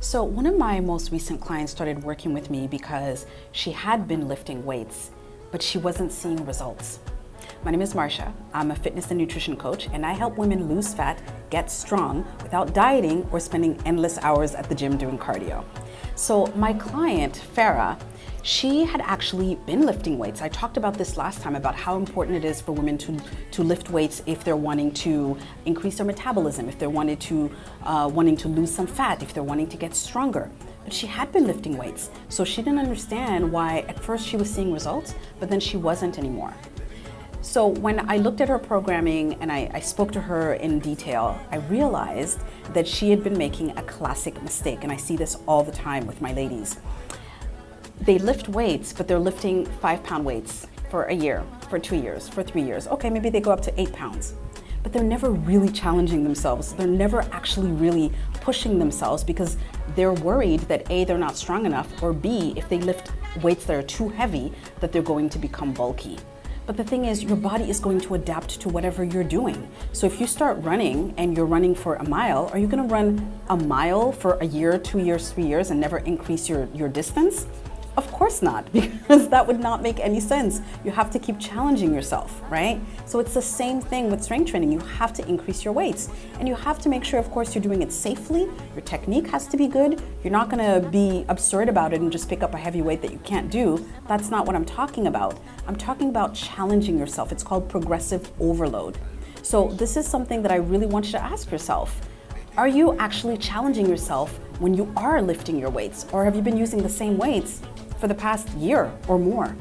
So one of my most recent clients started working with me because she had been lifting weights, but she wasn't seeing results. My name is Marsha. I'm a fitness and nutrition coach, and I help women lose fat, get strong without dieting or spending endless hours at the gym doing cardio. So my client, Farah, she had actually been lifting weights. I talked about this last time about how important it is for women to lift weights if they're wanting to increase their metabolism, if they're wanting to lose some fat, if they're wanting to get stronger. But she had been lifting weights, so she didn't understand why at first she was seeing results, but then she wasn't anymore. So when I looked at her programming and I spoke to her in detail, I realized that she had been making a classic mistake, and I see this all the time with my ladies. They lift weights, but they're lifting 5-pound weights for a year, for 2 years, for 3 years. Okay, maybe they go up to 8 pounds, but they're never really challenging themselves. They're never actually really pushing themselves because they're worried that A, they're not strong enough, or B, if they lift weights that are too heavy, that they're going to become bulky. But the thing is, your body is going to adapt to whatever you're doing. So if you start running and you're running for a mile, are you gonna run a mile for a year, 2 years, 3 years and never increase your distance? Of course not, because that would not make any sense. You have to keep challenging yourself, right? So it's the same thing with strength training. You have to increase your weights, and you have to make sure, of course, you're doing it safely. Your technique has to be good. You're not gonna be absurd about it and just pick up a heavy weight that you can't do. That's not what I'm talking about. I'm talking about challenging yourself. It's called progressive overload. So this is something that I really want you to ask yourself. Are you actually challenging yourself when you are lifting your weights, or have you been using the same weights for the past year or more?